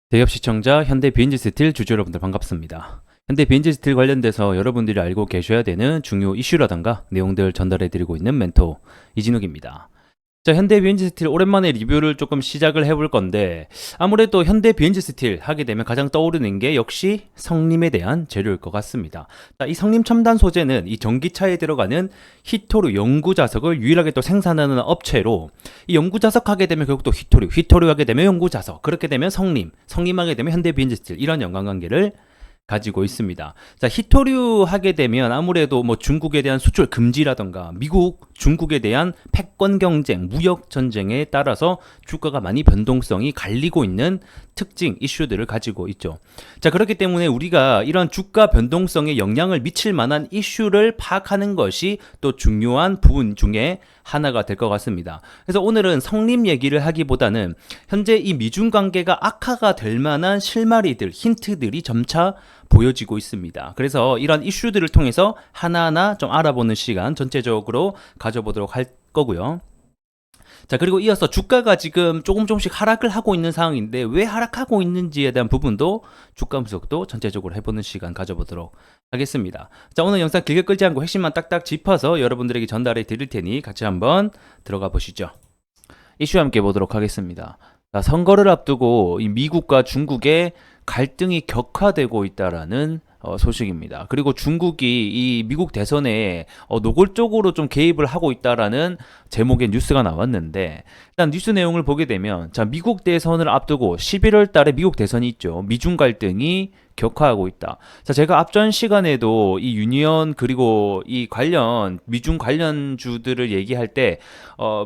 대기업 시청자 현대 비엔지 스틸 주주 여러분들 반갑습니다. 현대 비엔지 스틸 관련돼서 여러분들이 알고 계셔야 되는 중요 이슈라던가 내용들 전달해 드리고 있는 멘토 이진욱입니다. 자, 현대 비엔지 스틸 오랜만에 리뷰를 조금 시작을 해볼 건데, 아무래도 현대 비엔지 스틸 하게 되면 가장 떠오르는 게 역시 성림에 대한 재료일 것 같습니다. 자, 이 성림 첨단 소재는 이 전기차에 들어가는 히토류 연구 자석을 유일하게 또 생산하는 업체로, 이 연구 자석 하게 되면 결국 또 히토류 하게 되면 연구 자석, 그렇게 되면 성림 하게 되면 현대 비엔지 스틸, 이런 연관관계를 가지고 있습니다. 자, 히토류 하게 되면 아무래도 뭐 중국에 대한 수출 금지라던가 미국, 중국에 대한 패권 경쟁, 무역 전쟁에 따라서 주가가 많이 변동성이 갈리고 있는 특징 이슈들을 가지고 있죠. 자, 그렇기 때문에 우리가 이런 주가 변동성에 영향을 미칠 만한 이슈를 파악하는 것이 또 중요한 부분 중에 하나가 될 것 같습니다. 그래서 오늘은 성림 얘기를 하기보다는 현재 이 미중 관계가 악화가 될 만한 실마리들, 힌트들이 점차 보여지고 있습니다. 그래서 이런 이슈들을 통해서 하나하나 좀 알아보는 시간 전체적으로 가져보도록 할 거고요. 자, 그리고 이어서 주가가 지금 조금씩 하락을 하고 있는 상황인데 왜 하락하고 있는지에 대한 부분도 주가 분석도 전체적으로 해보는 시간 가져보도록 하겠습니다. 자, 오늘 영상 길게 끌지 않고 핵심만 딱딱 짚어서 여러분들에게 전달해 드릴 테니 같이 한번 들어가 보시죠. 이슈 함께 보도록 하겠습니다. 자, 선거를 앞두고 이 미국과 중국의 갈등이 격화되고 있다라는 소식입니다. 그리고 중국이 이 미국 대선에 노골적으로 좀 개입을 하고 있다라는 제목의 뉴스가 나왔는데, 일단 뉴스 내용을 보게 되면, 자, 미국 대선을 앞두고 11월 달에 미국 대선이 있죠. 미중 갈등이 격화하고 있다. 자, 제가 앞전 시간에도 이 유니언 그리고 이 관련 미중 관련주들을 얘기할 때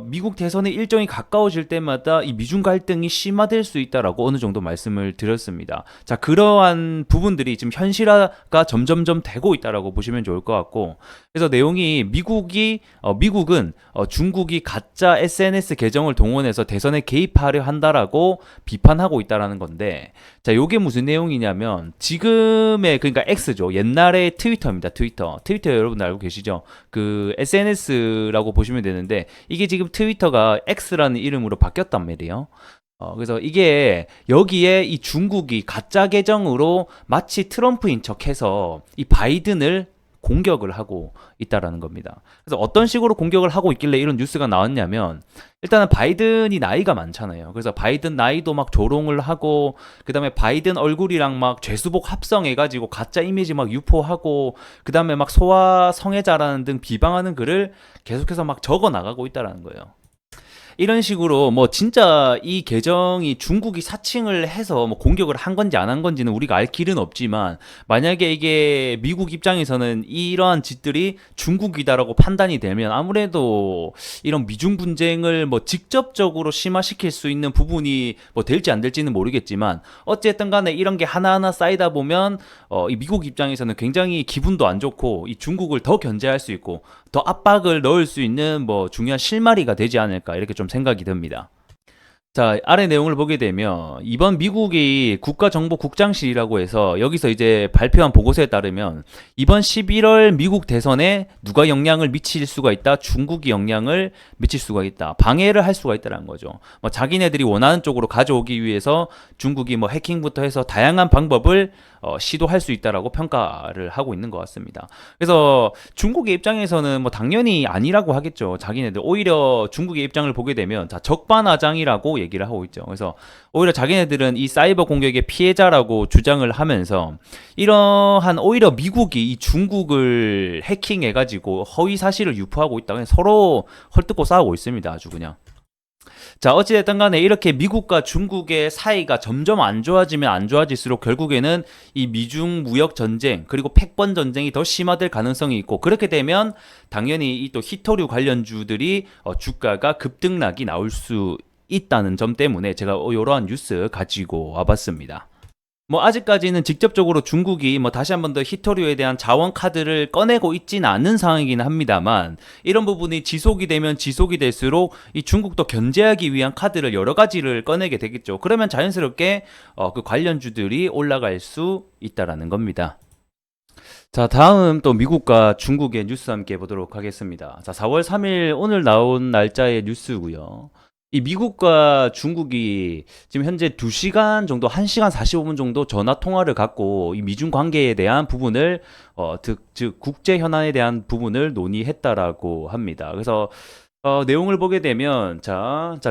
미국 대선의 일정이 가까워질 때마다 이 미중 갈등이 심화될 수 있다라고 어느 정도 말씀을 드렸습니다. 자, 그러한 부분들이 지금 현실화가 점점점 되고 있다라고 보시면 좋을 것 같고, 그래서 내용이 미국은 중국이 가짜 SNS 계정을 동원해서 대선에 개입하려 한다라고 비판하고 있다라는 건데, 자, 요게 무슨 내용이냐면 지금의, 그러니까 X죠. 옛날에 트위터입니다. 트위터 여러분 알고 계시죠? 그 SNS라고 보시면 되는데 이게 지금 트위터가 X라는 이름으로 바뀌었단 말이에요. 그래서 이게 여기에 이 중국이 가짜 계정으로 마치 트럼프인 척해서 이 바이든을 공격을 하고 있다라는 겁니다. 그래서 어떤 식으로 공격을 하고 있길래 이런 뉴스가 나왔냐면, 일단은 바이든이 나이가 많잖아요. 그래서 바이든 나이도 막 조롱을 하고, 그 다음에 바이든 얼굴이랑 막 죄수복 합성해가지고 가짜 이미지 막 유포하고, 그 다음에 막 소아 성애자라는 등 비방하는 글을 계속해서 막 적어 나가고 있다라는 거예요. 이런 식으로 뭐 진짜 이 계정이 중국이 사칭을 해서 뭐 공격을 한 건지 안 한 건지는 우리가 알 길은 없지만, 만약에 이게 미국 입장에서는 이러한 짓들이 중국이다라고 판단이 되면 아무래도 이런 미중 분쟁을 뭐 직접적으로 심화시킬 수 있는 부분이 뭐 될지 안 될지는 모르겠지만, 어쨌든 간에 이런 게 하나하나 쌓이다 보면 이 미국 입장에서는 굉장히 기분도 안 좋고 이 중국을 더 견제할 수 있고 더 압박을 넣을 수 있는 뭐 중요한 실마리가 되지 않을까, 이렇게 좀 생각이 듭니다. 자, 아래 내용을 보게 되면 이번 미국이 국가정보국장실이라고 해서 여기서 이제 발표한 보고서에 따르면 이번 11월 미국 대선에 누가 영향을 미칠 수가 있다, 중국이 영향을 미칠 수가 있다, 방해를 할 수가 있다는 거죠. 뭐 자기네들이 원하는 쪽으로 가져오기 위해서 중국이 뭐 해킹부터 해서 다양한 방법을 시도할 수 있다라고 평가를 하고 있는 것 같습니다. 그래서 중국의 입장에서는 뭐 당연히 아니라고 하겠죠. 자기네들 오히려 중국의 입장을 보게 되면 자, 적반하장이라고 얘기를 하고 있죠. 그래서 오히려 자기네들은 이 사이버 공격의 피해자라고 주장을 하면서, 이러한 오히려 미국이 이 중국을 해킹해가지고 허위 사실을 유포하고 있다, 그냥 서로 헐뜯고 싸우고 있습니다. 아주 그냥. 자, 어찌됐든 간에 이렇게 미국과 중국의 사이가 점점 안 좋아지면 안 좋아질수록 결국에는 이 미중 무역 전쟁 그리고 패권 전쟁이 더 심화될 가능성이 있고, 그렇게 되면 당연히 이 또 히토류 관련주들이 주가가 급등락이 나올 수 있다는 점 때문에 제가 이러한 뉴스 가지고 와봤습니다. 뭐 아직까지는 직접적으로 중국이 뭐 다시 한번 더 히토류에 대한 자원 카드를 꺼내고 있지는 않은 상황이긴 합니다만, 이런 부분이 지속이 되면 지속이 될수록 이 중국도 견제하기 위한 카드를 여러 가지를 꺼내게 되겠죠. 그러면 자연스럽게 그 관련주들이 올라갈 수 있다라는 겁니다. 자, 다음 또 미국과 중국의 뉴스 함께 보도록 하겠습니다. 자, 4월 3일 오늘 나온 날짜의 뉴스고요. 이 미국과 중국이 지금 현재 2시간 정도, 1시간 45분 정도 전화 통화를 갖고 이 미중 관계에 대한 부분을 즉 국제 현안에 대한 부분을 논의했다라고 합니다. 그래서 내용을 보게 되면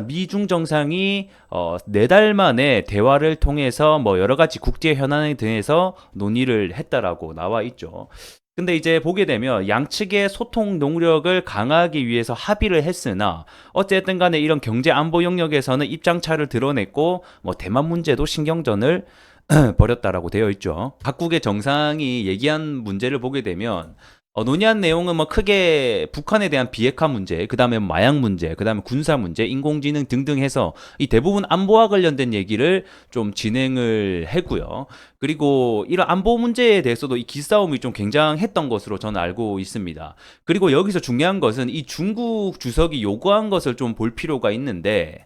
미중 정상이 4달 만에 대화를 통해서 뭐 여러 가지 국제 현안에 대해서 논의를 했다라고 나와 있죠. 근데 이제 보게 되면 양측의 소통 노력을 강화하기 위해서 합의를 했으나 어쨌든 간에 이런 경제 안보 영역에서는 입장차를 드러냈고 뭐 대만 문제도 신경전을 벌였다라고 되어 있죠. 각국의 정상이 얘기한 문제를 보게 되면 논의한 내용은 뭐 크게 북한에 대한 비핵화 문제, 그 다음에 마약 문제, 그 다음에 군사 문제, 인공지능 등등 해서 이 대부분 안보와 관련된 얘기를 좀 진행을 했고요. 그리고 이런 안보 문제에 대해서도 이 기싸움이 좀 굉장했던 것으로 저는 알고 있습니다. 그리고 여기서 중요한 것은 이 중국 주석이 요구한 것을 좀 볼 필요가 있는데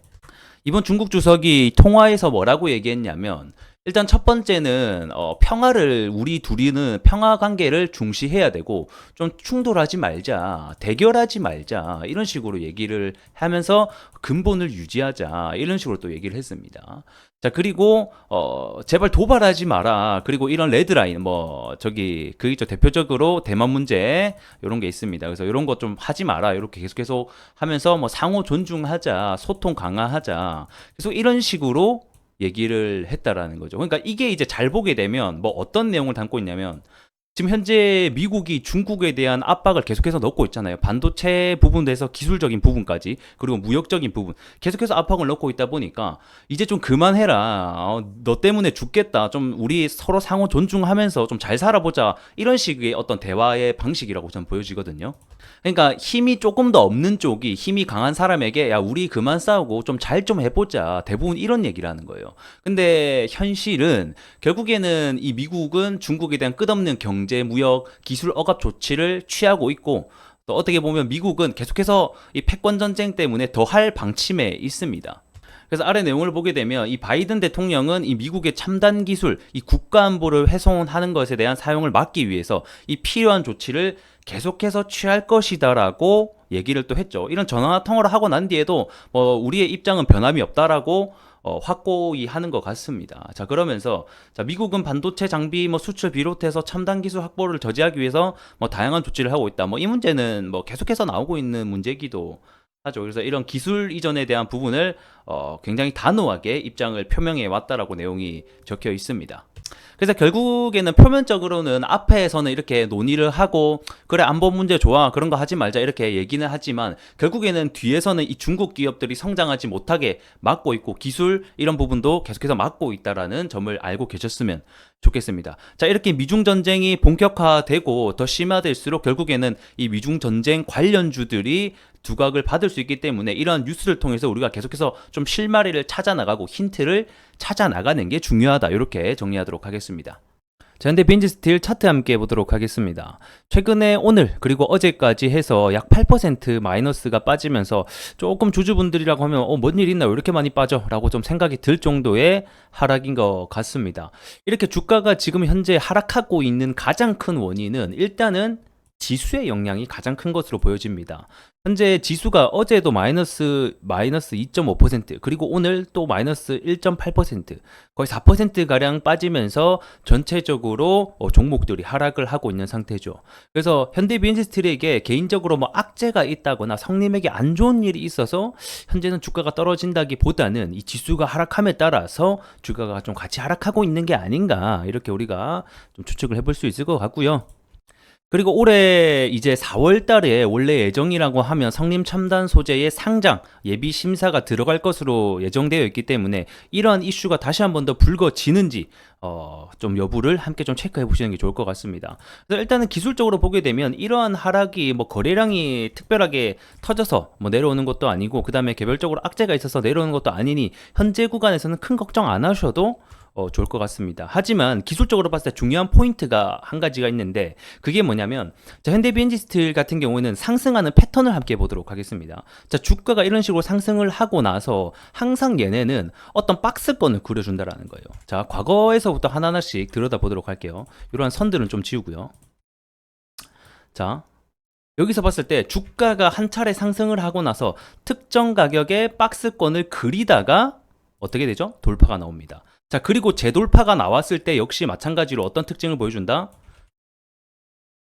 이번 중국 주석이 통화에서 뭐라고 얘기했냐면 일단 첫 번째는 평화를 우리 둘이는 평화 관계를 중시해야 되고 좀 충돌하지 말자, 대결하지 말자 이런 식으로 얘기를 하면서 근본을 유지하자 이런 식으로 또 얘기를 했습니다. 자 그리고 제발 도발하지 마라. 그리고 이런 레드라인 뭐 저기 그 있죠 대표적으로 대만 문제 이런 게 있습니다. 그래서 이런 거 좀 하지 마라 이렇게 계속 하면서 뭐 상호 존중하자, 소통 강화하자. 계속 이런 식으로 얘기를 했다라는 거죠. 그러니까 이게 이제 잘 보게 되면 뭐 어떤 내용을 담고 있냐면 지금 현재 미국이 중국에 대한 압박을 계속해서 넣고 있잖아요. 반도체 부분에서 기술적인 부분까지 그리고 무역적인 부분 계속해서 압박을 넣고 있다 보니까 이제 좀 그만해라. 너 때문에 죽겠다. 좀 우리 서로 상호 존중하면서 좀 잘 살아보자. 이런 식의 어떤 대화의 방식이라고 저는 보여지거든요. 그러니까 힘이 조금 더 없는 쪽이 힘이 강한 사람에게 야 우리 그만 싸우고 좀 잘 좀 해보자. 대부분 이런 얘기를 하는 거예요. 근데 현실은 결국에는 이 미국은 중국에 대한 끝없는 경제, 무역, 기술 억압 조치를 취하고 있고 또 어떻게 보면 미국은 계속해서 이 패권 전쟁 때문에 더 할 방침에 있습니다. 그래서 아래 내용을 보게 되면 이 바이든 대통령은 이 미국의 첨단 기술, 이 국가 안보를 훼손하는 것에 대한 사용을 막기 위해서 이 필요한 조치를 계속해서 취할 것이다라고 얘기를 또 했죠. 이런 전화 통화를 하고 난 뒤에도 뭐 우리의 입장은 변함이 없다라고 확고히 하는 것 같습니다. 자 그러면서 미국은 반도체 장비 뭐 수출 비롯해서 첨단 기술 확보를 저지하기 위해서 뭐 다양한 조치를 하고 있다. 뭐 이 문제는 뭐 계속해서 나오고 있는 문제기도 하죠. 그래서 이런 기술 이전에 대한 부분을 굉장히 단호하게 입장을 표명해 왔다라고 내용이 적혀 있습니다. 그래서 결국에는 표면적으로는 앞에서는 이렇게 논의를 하고 그래 안보 문제 좋아 그런 거 하지 말자 이렇게 얘기는 하지만 결국에는 뒤에서는 이 중국 기업들이 성장하지 못하게 막고 있고 기술 이런 부분도 계속해서 막고 있다라는 점을 알고 계셨으면 좋겠습니다. 자 이렇게 미중 전쟁이 본격화되고 더 심화될수록 결국에는 이 미중 전쟁 관련주들이 두각을 받을 수 있기 때문에 이러한 뉴스를 통해서 우리가 계속해서 좀 실마리를 찾아 나가고 힌트를 찾아 나가는 게 중요하다. 이렇게 정리하도록 하겠습니다. 자, 현대 빈지 스틸 차트 함께 보도록 하겠습니다. 최근에 오늘 그리고 어제까지 해서 약 8% 마이너스가 빠지면서 조금 주주분들이라고 하면 뭔 일 있나 왜 이렇게 많이 빠져? 라고 좀 생각이 들 정도의 하락인 것 같습니다. 이렇게 주가가 지금 현재 하락하고 있는 가장 큰 원인은 일단은 지수의 영향이 가장 큰 것으로 보여집니다. 현재 지수가 어제도 마이너스 2.5% 그리고 오늘 또 마이너스 1.8% 거의 4%가량 빠지면서 전체적으로 종목들이 하락을 하고 있는 상태죠. 그래서 현대 비즈니스트에게 개인적으로 뭐 악재가 있다거나 성님에게 안 좋은 일이 있어서 현재는 주가가 떨어진다기보다는 이 지수가 하락함에 따라서 주가가 좀 같이 하락하고 있는 게 아닌가 이렇게 우리가 좀 추측을 해볼 수 있을 것 같고요. 그리고 올해 이제 4월 달에 원래 예정이라고 하면 성림 첨단 소재의 상장 예비 심사가 들어갈 것으로 예정되어 있기 때문에 이러한 이슈가 다시 한 번 더 불거지는지 좀 여부를 함께 좀 체크해 보시는 게 좋을 것 같습니다. 그래서 일단은 기술적으로 보게 되면 이러한 하락이 뭐 거래량이 특별하게 터져서 뭐 내려오는 것도 아니고 그 다음에 개별적으로 악재가 있어서 내려오는 것도 아니니 현재 구간에서는 큰 걱정 안 하셔도 좋을 것 같습니다. 하지만 기술적으로 봤을 때 중요한 포인트가 한 가지가 있는데 그게 뭐냐면 현대비엔지 스틸 같은 경우에는 상승하는 패턴을 함께 보도록 하겠습니다. 자 주가가 이런 식으로 상승을 하고 나서 항상 얘네는 어떤 박스권을 그려준다라는 거예요. 자 과거에서부터 하나하나씩 들여다보도록 할게요. 이러한 선들은 좀 지우고요. 자 여기서 봤을 때 주가가 한 차례 상승을 하고 나서 특정 가격의 박스권을 그리다가 어떻게 되죠? 돌파가 나옵니다. 자, 그리고 재돌파가 나왔을 때 역시 마찬가지로 어떤 특징을 보여준다?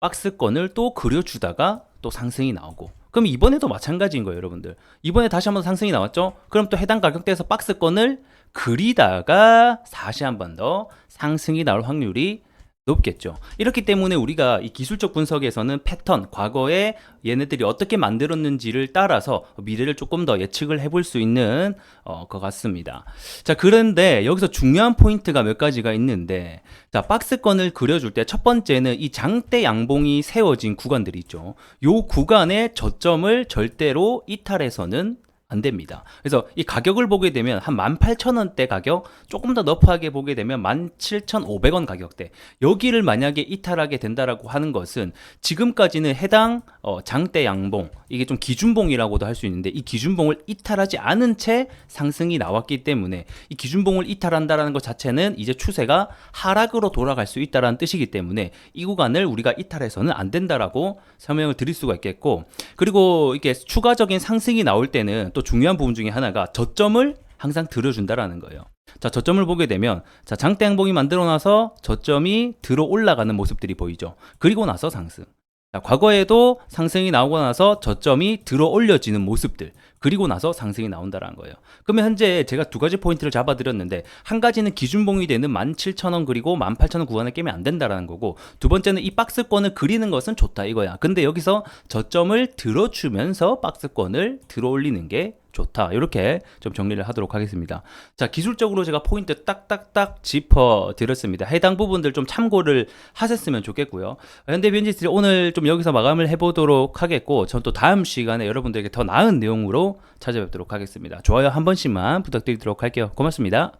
박스권을 또 그려주다가 또 상승이 나오고, 그럼 이번에도 마찬가지인 거예요, 여러분들. 이번에 다시 한번 상승이 나왔죠? 그럼 또 해당 가격대에서 박스권을 그리다가 다시 한번 더 상승이 나올 확률이 높겠죠. 이렇기 때문에 우리가 이 기술적 분석에서는 패턴, 과거에 얘네들이 어떻게 만들었는지를 따라서 미래를 조금 더 예측을 해볼 수 있는 것 같습니다. 자, 그런데 여기서 중요한 포인트가 몇 가지가 있는데, 자, 박스권을 그려줄 때 첫 번째는 이 장대 양봉이 세워진 구간들이 있죠. 요 구간의 저점을 절대로 이탈해서는 안 됩니다. 그래서 이 가격을 보게 되면 한 18,000원대 가격, 조금 더 너프하게 보게 되면 17,500원 가격대, 여기를 만약에 이탈하게 된다라고 하는 것은 지금까지는 해당 장대 양봉, 이게 좀 기준봉이라고도 할 수 있는데, 이 기준봉을 이탈하지 않은 채 상승이 나왔기 때문에 이 기준봉을 이탈한다라는 것 자체는 이제 추세가 하락으로 돌아갈 수 있다라는 뜻이기 때문에 이 구간을 우리가 이탈해서는 안 된다라고 설명을 드릴 수가 있겠고, 그리고 이게 추가적인 상승이 나올 때는 또 중요한 부분 중에 하나가 저점을 항상 들어준다라는 거예요. 자, 저점을 보게 되면, 자, 장대 양봉이 만들어 놔서 저점이 들어 올라가는 모습들이 보이죠. 그리고 나서 상승. 자, 과거에도 상승이 나오고 나서 저점이 들어 올려지는 모습들, 그리고 나서 상승이 나온다는 거예요. 그러면 현재 제가 두 가지 포인트를 잡아드렸는데, 한 가지는 기준봉이 되는 17,000원 그리고 18,000원 구간을 깨면 안 된다라는 거고, 두 번째는 이 박스권을 그리는 것은 좋다 이거야. 근데 여기서 저점을 들어주면서 박스권을 들어 올리는 게 좋다. 이렇게 좀 정리를 하도록 하겠습니다. 자, 기술적으로 제가 포인트 딱딱딱 짚어 드렸습니다. 해당 부분들 좀 참고를 하셨으면 좋겠고요. 현대비엔지스트리 오늘 좀 여기서 마감을 해보도록 하겠고, 전 또 다음 시간에 여러분들에게 더 나은 내용으로 찾아뵙도록 하겠습니다. 좋아요 한 번씩만 부탁드리도록 할게요. 고맙습니다.